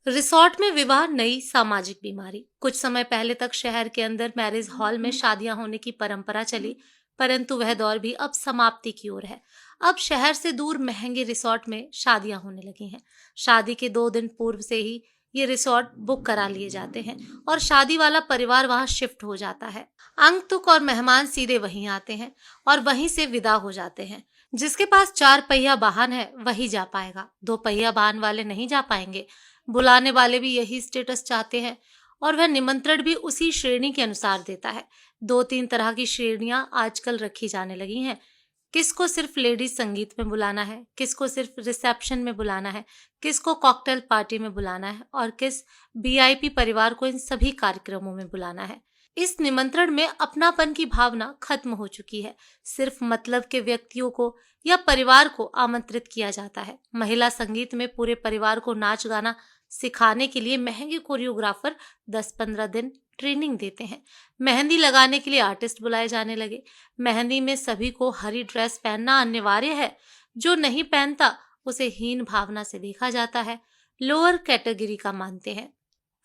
Resort में विवाह नई सामाजिक बीमारी। कुछ समय पहले तक शहर के अंदर मैरिज हॉल में शादियां होने की परंपरा चली, परंतु वह दौर भी अब समाप्ति की ओर है। अब शहर से दूर महंगे रिसोर्ट में शादियां होने लगी हैं। शादी के 2 दिन पूर्व से ही ये रिसोर्ट बुक करा लिए जाते हैं और शादी वाला परिवार वहां शिफ्ट हो जाता है। आगंतुक और मेहमान सीधे वहीं आते हैं और वहीं से विदा हो जाते हैं। जिसके पास 4 पहिया वाहन है वही जा पाएगा, 2 पहिया वाहन वाले नहीं जा पाएंगे। बुलाने वाले भी यही स्टेटस चाहते हैं और वह निमंत्रण भी उसी श्रेणी के अनुसार देता है। 2-3 तरह की श्रेणियां आजकल रखी जाने लगी हैं। किसको सिर्फ लेडीज संगीत में बुलाना है, किसको सिर्फ रिसेप्शन में बुलाना है, किसको कॉकटेल पार्टी में बुलाना है और किस वीआईपी परिवार को इन सभी कार्यक्रमों में बुलाना है। इस निमंत्रण में अपनापन की भावना खत्म हो चुकी है। सिर्फ मतलब के व्यक्तियों को या परिवार को आमंत्रित किया जाता है। महिला संगीत में पूरे परिवार को नाच गाना सिखाने के लिए महंगे कोरियोग्राफर 10-15 दिन ट्रेनिंग देते हैं। मेहंदी लगाने के लिए आर्टिस्ट बुलाए जाने लगे। मेहंदी में सभी को हरी ड्रेस पहनना अनिवार्य है। जो नहीं पहनता उसे हीन भावना से देखा जाता है, लोअर कैटेगरी का मानते हैं।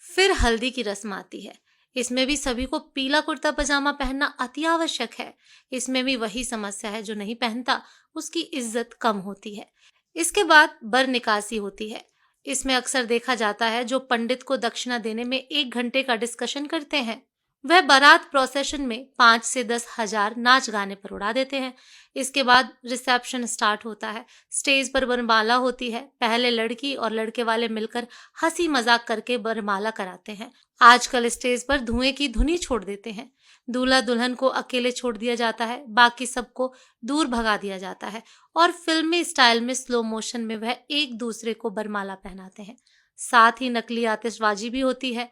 फिर हल्दी की रस्म आती है। इसमें भी सभी को पीला कुर्ता पजामा पहनना अति आवश्यक है। इसमें भी वही समस्या है, जो नहीं पहनता उसकी इज्जत कम होती है। इसके बाद बर निकासी होती है। इसमें अक्सर देखा जाता है जो पंडित को दक्षिणा देने में 1 घंटे का डिस्कशन करते हैं, वह बारात प्रोसेशन में 5 से 10 हजार नाच गाने पर उड़ा देते हैं। इसके बाद रिसेप्शन स्टार्ट होता है। स्टेज पर वरमाला होती है। पहले लड़की और लड़के वाले मिलकर हंसी मजाक करके वरमाला कराते हैं। आजकल स्टेज पर धुएं की धुनी छोड़ देते हैं। दूल्हा दुल्हन को अकेले छोड़ दिया जाता है, बाकी सबको दूर भगा दिया जाता है और फिल्मी स्टाइल में स्लो मोशन में वह एक दूसरे को वरमाला पहनाते हैं। साथ ही नकली आतिशबाजी भी होती है।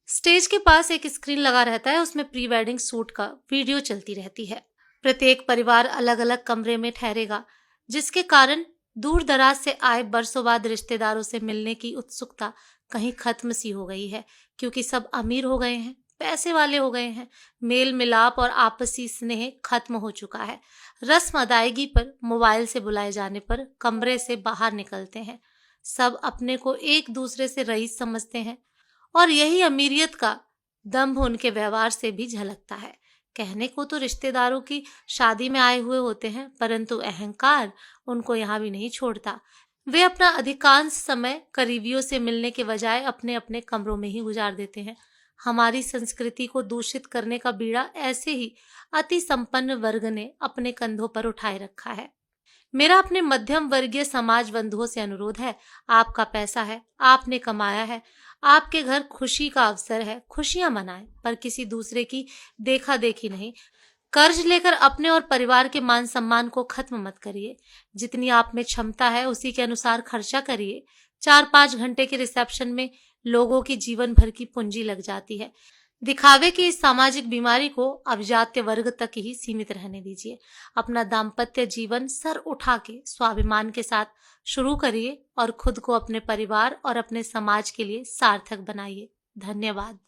स्टेज के पास एक स्क्रीन लगा रहता है, उसमें प्री वेडिंग शूट का वीडियो चलती रहती है। प्रत्येक परिवार अलग अलग कमरे में ठहरेगा, जिसके कारण दूर दराज से आए बरसों बाद रिश्तेदारों से मिलने की उत्सुकता कहीं खत्म सी हो गई है, क्योंकि सब अमीर हो गए हैं, पैसे वाले हो गए हैं। मेल मिलाप और आपसी स्नेह खत्म हो चुका है। रस्म अदायगी पर मोबाइल से बुलाए जाने पर कमरे से बाहर निकलते हैं। सब अपने को एक दूसरे से रईस समझते हैं और यही अमीरियत का दंभ उनके व्यवहार से भी झलकता है। कहने को तो रिश्तेदारों की शादी में आए हुए होते हैं, परंतु अहंकार उनको यहाँ भी नहीं छोड़ता। वे अपना अधिकांश समय करीबियों से मिलने के बजाय अपने अपने कमरों में ही गुजार देते हैं। हमारी संस्कृति को दूषित करने का बीड़ा ऐसे ही अति संपन्न वर्ग ने अपने कंधों पर उठाए रखा है। मेरा अपने मध्यम वर्गीय समाज बंधुओं से अनुरोध है, आपका पैसा है, आपने कमाया है, आपके घर खुशी का अवसर है, खुशियां मनाएं, पर किसी दूसरे की देखा देखी नहीं। कर्ज लेकर अपने और परिवार के मान सम्मान को खत्म मत करिए। जितनी आप में क्षमता है उसी के अनुसार खर्चा करिए। 4-5 घंटे के रिसेप्शन में लोगों की जीवन भर की पूंजी लग जाती है। दिखावे की इस सामाजिक बीमारी को अब जातीय वर्ग तक ही सीमित रहने दीजिए। अपना दाम्पत्य जीवन सर उठा के स्वाभिमान के साथ शुरू करिए और खुद को अपने परिवार और अपने समाज के लिए सार्थक बनाइए। धन्यवाद।